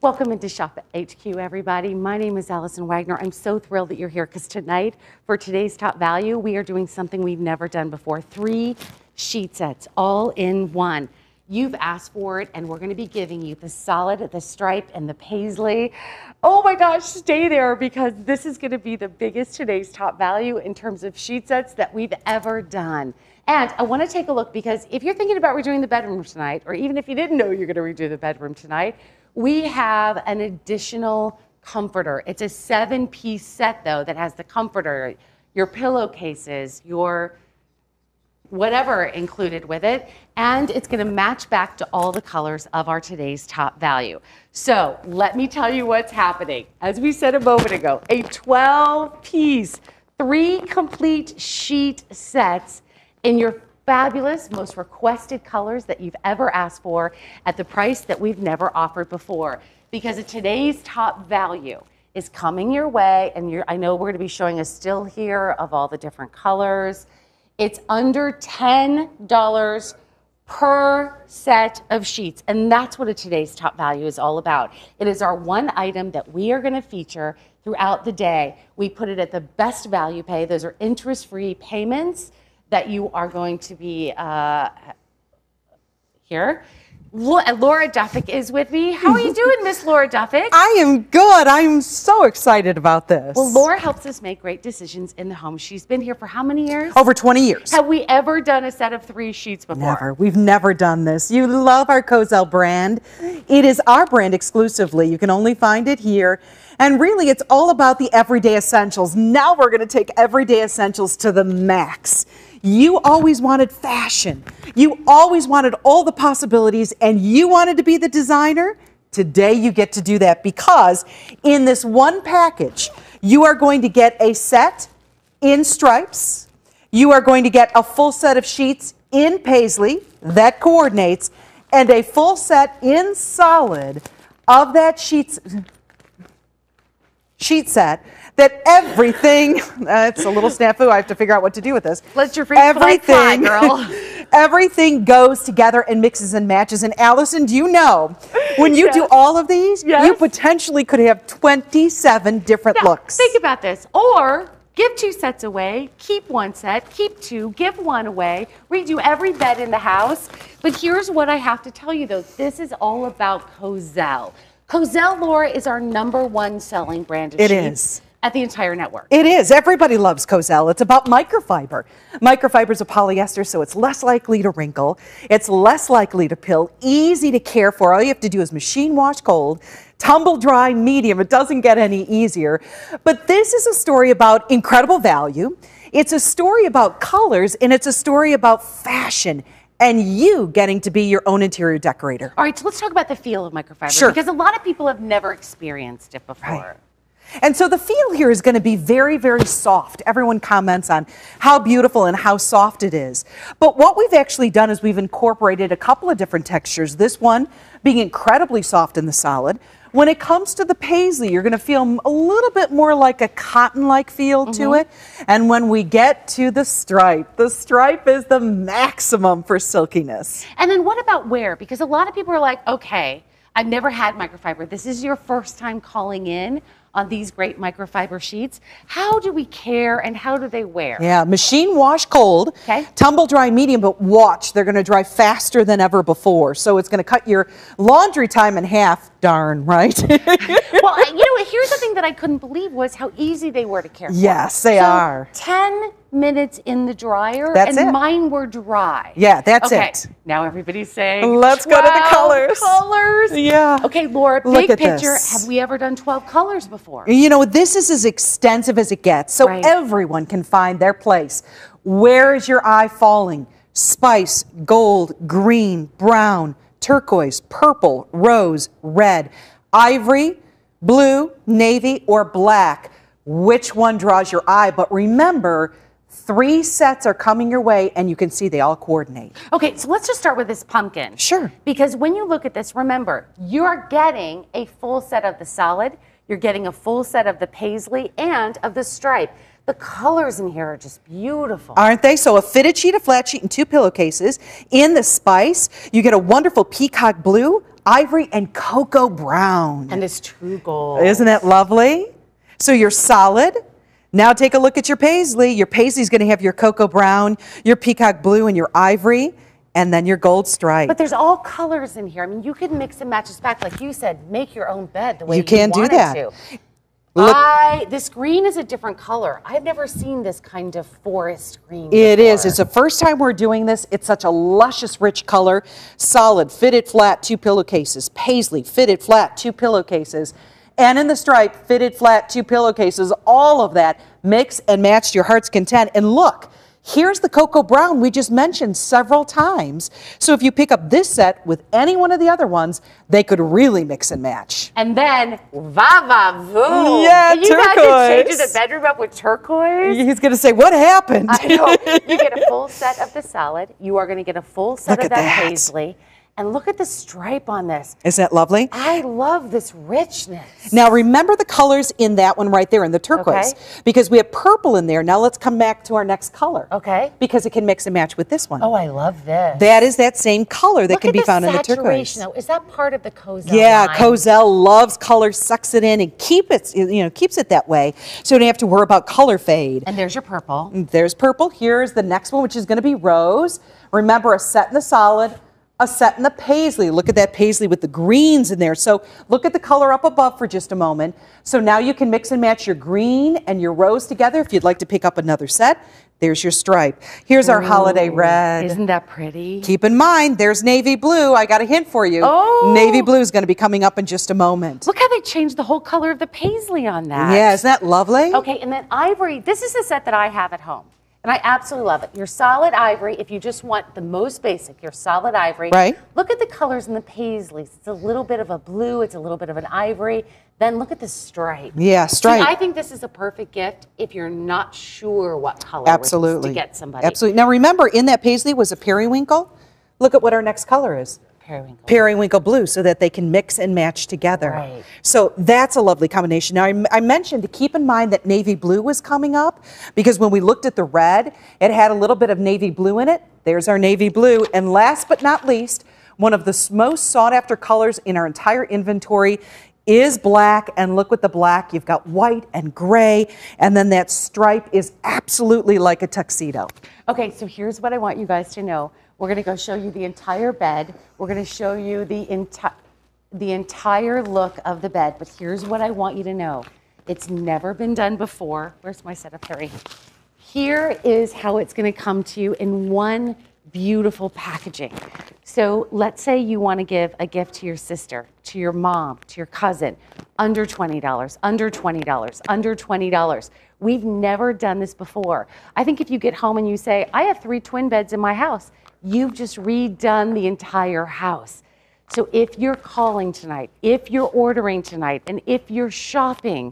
Welcome into Shop at HQ, everybody. My name is Allison Wagner. I'm so thrilled that you're here because tonight, for today's top value, we are doing something we've never done before. 3 sheet sets, all in one. You've asked for it, and we're going to be giving you the solid, the stripe, and the paisley. Oh my gosh, stay there because this is going to be the biggest today's top value in terms of sheet sets that we've ever done. And I want to take a look because if you're thinking about redoing the bedroom tonight, or even if you didn't know you're going to redo the bedroom tonight, we have an additional comforter. It's a 7-piece set though that has the comforter, your pillowcases, your whatever included with it, and it's going to match back to all the colors of our today's top value. So let me tell you what's happening. As we said a moment ago, a 12-piece, 3 complete sheet sets in your fabulous, most requested colors that you've ever asked for at the price that we've never offered before. Because of today's top value is coming your way, and I know we're going to be showing a still here of all the different colors. It's under $10 per set of sheets, and that's what today's top value is all about. It is our one item that we are going to feature throughout the day. We put it at the best value pay. Those are interest-free payments that you are going to be here. Laura Duffick is with me. How are you doing, Miss Laura Duffick? I am good. I am so excited about this. Well, Laura helps us make great decisions in the home. She's been here for how many years? Over 20 years. Have we ever done a set of 3 sheets before? Never. We've never done this. You love our Cozelle brand. It is our brand exclusively. You can only find it here. And really, it's all about the everyday essentials. Now we're going to take everyday essentials to the max. You always wanted fashion. You always wanted all the possibilities, and you wanted to be the designer. Today you get to do that because in this one package, you are going to get a set in stripes. You are going to get a full set of sheets in paisley that coordinates, and a full set in solid of that sheet set. That everything, it's a little snafu, I have to figure out what to do with this. Let your freak fly, girl. Everything goes together and mixes and matches. And Allison, do you know, when you do all of these, you potentially could have 27 different looks. Think about this. Or give 2 sets away, keep 1 set, keep 2, give 1 away, redo every bed in the house. But here's what I have to tell you though, this is all about Cozelle. Cozelle, Laura, is our #1 selling brand of sheets. It is. At the entire network. It is. Everybody loves Cozelle. It's about microfiber. Microfiber is a polyester, so it's less likely to wrinkle. It's less likely to pill, easy to care for. All you have to do is machine wash cold, tumble dry medium. It doesn't get any easier. But this is a story about incredible value. It's a story about colors, and it's a story about fashion and you getting to be your own interior decorator. All right, so let's talk about the feel of microfiber. Sure. Because a lot of people have never experienced it before. Right. And so the feel here is going to be very, very soft. Everyone comments on how beautiful and how soft it is. But what we've actually done is we've incorporated a couple of different textures. This one being incredibly soft in the solid. When it comes to the paisley, you're going to feel a little bit more like a cotton-like feel to it. And when we get to the stripe is the maximum for silkiness. And then what about wear? Because a lot of people are like, okay, I've never had microfiber. This is your first time calling in on these great microfiber sheets. How do we care and how do they wear? Yeah, machine wash cold, tumble dry medium, but watch, they're gonna dry faster than ever before. So it's gonna cut your laundry time in half, darn right. Well, you know, here's the thing that I couldn't believe was how easy they were to care for. Yes, they are. 10 minutes in the dryer mine were dry. Yeah, that's it. Now everybody's saying, let's go to the colors. Yeah. Okay, Laura, big picture. Have we ever done 12 colors before? You know, this is as extensive as it gets, so everyone can find their place. Where is your eye falling? Spice, gold, green, brown, turquoise, purple, rose, red, ivory, blue, navy, or black. Which one draws your eye? But remember, 3 sets are coming your way, and you can see they all coordinate. Okay, so let's just start with this pumpkin. Sure. Because when you look at this, remember, you're getting a full set of the solid, you're getting a full set of the paisley, and of the stripe. The colors in here are just beautiful. Aren't they? So a fitted sheet, a flat sheet, and 2 pillowcases. In the spice, you get a wonderful peacock blue, ivory and cocoa brown. And it's true gold. Isn't that lovely? So you're solid. Now take a look at your paisley. Your paisley is going to have your cocoa brown, your peacock blue, and your ivory, and then your gold stripe. But there's all colors in here. I mean, you can mix and match this back. Like you said, make your own bed the way you can do that. to. Look, This green is a different color. I've never seen this kind of forest green it before. is. It's the first time we're doing this. It's such a luscious, rich color. Solid, fitted flat, 2 pillowcases. Paisley, fitted flat, 2 pillowcases. And in the stripe, fitted flat, 2 pillowcases. All of that mix and match to your heart's content. And look, here's the cocoa brown we just mentioned several times. So if you pick up this set with any one of the other ones, they could really mix and match. And then, va-va-voom. Yeah, Can you turquoise. imagine changing the bedroom up with turquoise? He's going to say, what happened? I know. You get a full set of the solid. You are going to get a full set Look of at that that. paisley. And look at the stripe on this. Isn't that lovely? I love this richness. Now remember the colors in that one right there in the turquoise, because we have purple in there. Now let's come back to our next color. Okay. Because it can mix and match with this one. Oh, I love this. That is that same color that Look can at be found in the saturation, turquoise. though. Is that part of the Cozelle Yeah, line? Cozelle loves color, sucks it in, and keeps it that way. So you don't have to worry about color fade. And there's your purple. There's purple. Here's the next one, which is going to be rose. Remember, a set in the solid, a set in the paisley. Look at that paisley with the greens in there. So look at the color up above for just a moment. So now you can mix and match your green and your rose together. If you'd like to pick up another set, there's your stripe. Here's our holiday red. Isn't that pretty? Keep in mind, there's navy blue. I got a hint for you. Oh. Navy blue is going to be coming up in just a moment. Look how they changed the whole color of the paisley on that. Yeah, isn't that lovely? Okay, and then ivory. This is a set that I have at home. And I absolutely love it. Your solid ivory, if you just want the most basic, your solid ivory. Right. Look at the colors in the paisleys. It's a little bit of a blue, it's a little bit of an ivory. Then look at the stripe. Yeah, stripe. See, I think this is a perfect gift if you're not sure what color Absolutely. to get somebody. Absolutely. Now remember, in that paisley was a periwinkle. Look at what our next color is. Periwinkle. Periwinkle blue, so that they can mix and match together. Right. So that's a lovely combination. Now I mentioned to keep in mind that navy blue was coming up, because when we looked at the red, it had a little bit of navy blue in it. There's our navy blue. And last but not least, one of the most sought after colors in our entire inventory is black. And look with the black, you've got white and gray, and then that stripe is absolutely like a tuxedo. Okay, so here's what I want you guys to know. We're going to go show you the entire bed. We're going to show you the entire look of the bed. But here's what I want you to know. It's never been done before. Where's my setup, Harry? Here is how it's going to come to you in one beautiful packaging. So let's say you want to give a gift to your sister, to your mom, to your cousin, under $20, under $20, under $20. We've never done this before. I think if you get home and you say, I have 3 twin beds in my house, you've just redone the entire house. So if you're calling tonight, if you're ordering tonight, and if you're shopping,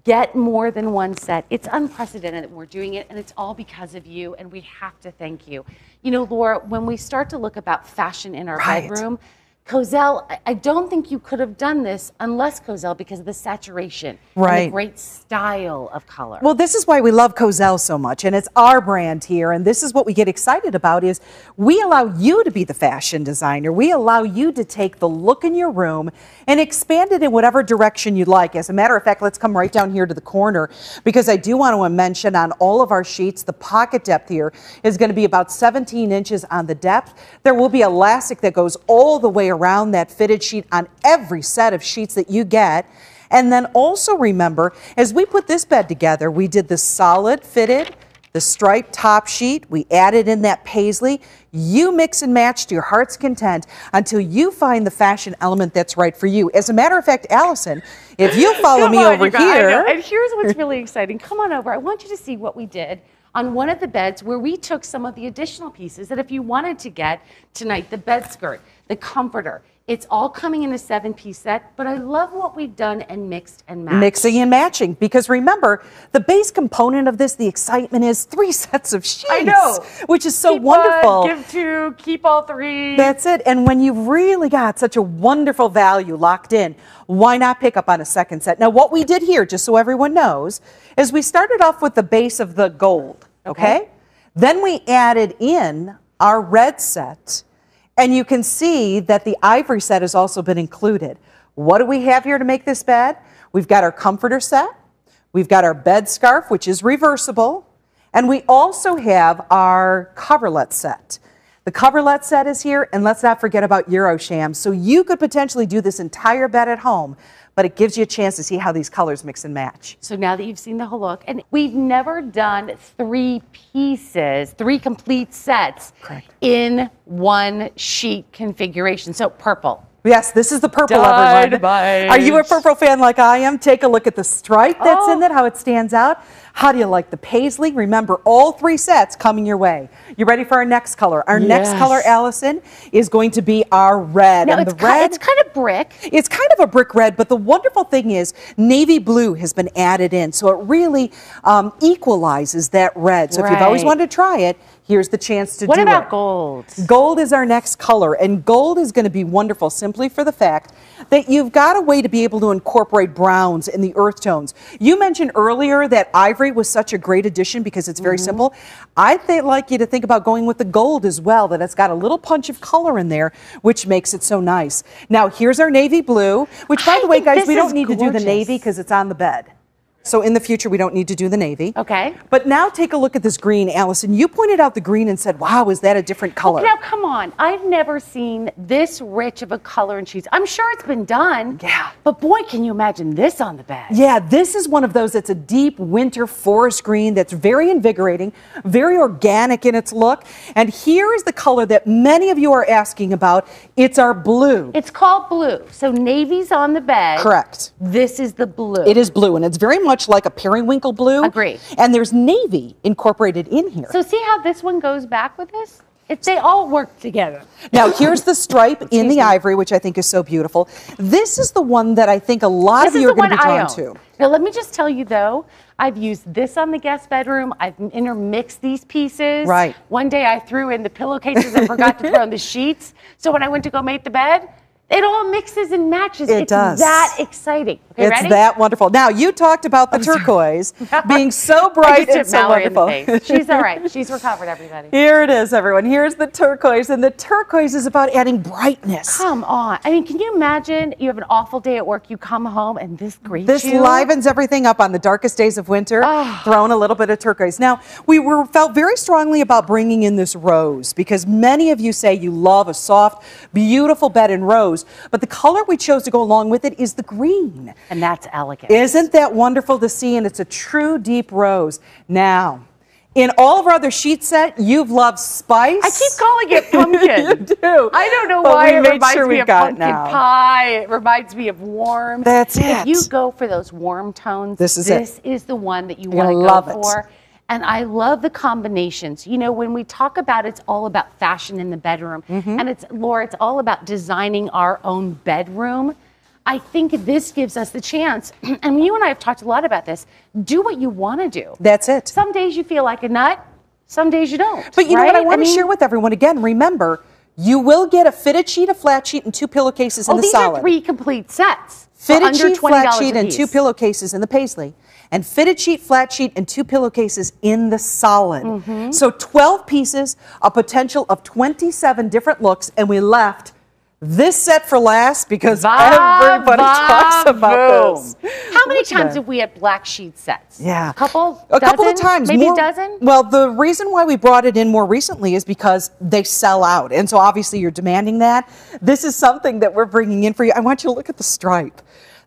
get more than one set. It's unprecedented that we're doing it, and it's all because of you, and we have to thank you. You know, Laura, when we start to look about fashion in our bedroom, Cozelle, I don't think you could have done this unless Cozelle, because of the saturation and the great style of color. Well, this is why we love Cozelle so much, and it's our brand here, and this is what we get excited about is we allow you to be the fashion designer. We allow you to take the look in your room and expand it in whatever direction you'd like. As a matter of fact, let's come right down here to the corner, because I do want to mention on all of our sheets, the pocket depth here is going to be about 17 inches on the depth. There will be elastic that goes all the way around that fitted sheet on every set of sheets that you get. And then also remember, as we put this bed together, we did the solid fitted, the striped top sheet, we added in that paisley. You mix and match to your heart's content until you find the fashion element that's right for you. As a matter of fact, Allison, if you follow me over here. And here's what's really exciting. Come on over. I want you to see what we did on one of the beds where we took some of the additional pieces that if you wanted to get tonight, the bed skirt, the comforter, it's all coming in a 7-piece set, but I love what we've done and mixed and matched. Mixing and matching, because remember, the base component of this, the excitement is 3 sets of sheets. I know. Which is so Keep wonderful. 1, give 2, keep all 3. That's it. And when you've really got such a wonderful value locked in, why not pick up on a second set? Now, what we did here, just so everyone knows, is we started off with the base of the gold, okay? Then we added in our red set. And you can see that the ivory set has also been included. What do we have here to make this bed? We've got our comforter set. We've got our bed scarf, which is reversible. And we also have our coverlet set. The coverlet set is here, and let's not forget about Eurosham. So you could potentially do this entire bed at home, but it gives you a chance to see how these colors mix and match. So now that you've seen the whole look, and we've never done 3 pieces, 3 complete sets in one sheet configuration. So purple. Yes, this is the purple, everyone. Are you a purple fan like I am? Take a look at the stripe that's in it, how it stands out. How do you like the paisley? Remember, all 3 sets coming your way. You ready for our next color? Our next color, Allison, is going to be our red. Now, it's kind of brick. It's kind of a brick red, but the wonderful thing is navy blue has been added in, so it really equalizes that red. So if you've always wanted to try it, here's the chance to do it. What about gold? Gold is our next color, and gold is going to be wonderful simply for the fact that you've got a way to be able to incorporate browns and the earth tones. You mentioned earlier that ivory was such a great addition because it's very simple. I'd like you to think about going with the gold as well, that it's got a little punch of color in there, which makes it so nice. Now, here's our navy blue, which, by the way, guys, we don't need to do the navy because it's on the bed. So in the future, we don't need to do the navy. Okay. But now take a look at this green, Allison. You pointed out the green and said, wow, is that a different color? Now, come on. I've never seen this rich of a color in sheets. I'm sure it's been done. Yeah. But boy, can you imagine this on the bed? Yeah, this is one of those that's a deep winter forest green that's very invigorating, very organic in its look. And here is the color that many of you are asking about. It's our blue. It's called blue. So navy's on the bed. Correct. This is the blue. It is blue, and it's very much like a periwinkle blue. Agree. And there's navy incorporated in here. So see how this one goes back with this? They all work together. Now, here's the stripe in the ivory, which I think is so beautiful. This is the one that I think a lot of you are going to be drawn to. Now, let me just tell you, though, I've used this on the guest bedroom. I've intermixed these pieces. Right. One day I threw in the pillowcases and forgot to throw in the sheets. So when I went to go make the bed, it all mixes and matches. It does. It's that exciting. Okay, it's ready? that wonderful. Now, you talked about the turquoise being so bright and so wonderful. She's all right. She's recovered, everybody. Here it is, everyone. Here's the turquoise, and the turquoise is about adding brightness. Come on. I mean, can you imagine you have an awful day at work, you come home, and this greets you? This livens everything up on the darkest days of winter, throwing a little bit of turquoise. Now, we felt very strongly about bringing in this rose because many of you say you love a soft, beautiful bed in rose. But the color we chose to go along with it is the green. And that's elegant. Isn't that wonderful to see? And it's a true deep rose. Now, in all of our other sheet set, you've loved spice. I keep calling it pumpkin. You do. I don't know why it reminds me of pumpkin pie. It reminds me of warm. That's it. If you go for those warm tones, this is the one that you want to go for. And I love the combinations. You know, when we talk about it's all about fashion in the bedroom, and Laura, it's all about designing our own bedroom. I think this gives us the chance, and you and I have talked a lot about this, do what you want to do. That's it. Some days you feel like a nut, some days you don't. But you know what I want to share with everyone, again, remember, you will get a fitted sheet, a flat sheet, and 2 pillowcases in the solid. These are 3 complete sets. Fitted sheet, flat sheet, and 2 pillowcases in the paisley. And fitted sheet, flat sheet, and 2 pillowcases in the solid. So 12 pieces, a potential of 27 different looks, and we left this set for last because everybody talks about this. How many times have we had black sheet sets? Yeah. A couple of times. Maybe a dozen? Well, the reason why we brought it in more recently is because they sell out. And so obviously you're demanding that. This is something that we're bringing in for you. I want you to look at the stripe.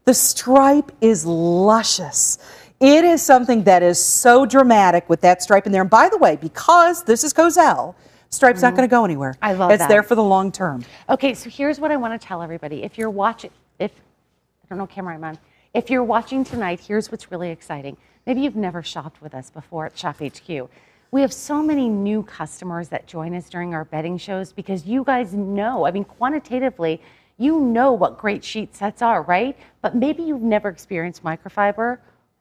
The stripe is luscious. It is something that is so dramatic with that stripe in there. And by the way, because this is Cozelle, stripe's not going to go anywhere. I love that. It's there for the long term. Okay, so here's what I want to tell everybody. If you're watching, I don't know, camera I'm on. If you're watching tonight, here's what's really exciting. Maybe you've never shopped with us before at Shop HQ. We have so many new customers that join us during our bedding shows because you guys know, I mean, quantitatively, you know what great sheet sets are, right? But maybe you've never experienced microfiber.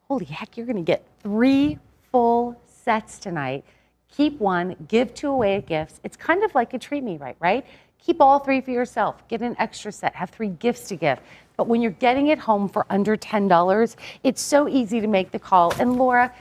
Holy heck, you're going to get 3 full sets tonight. Keep 1, give 2 away as gifts. It's kind of like a treat me right? Keep all 3 for yourself. Get an extra set. Have 3 gifts to give. But when you're getting it home for under $10, it's so easy to make the call. And Laura,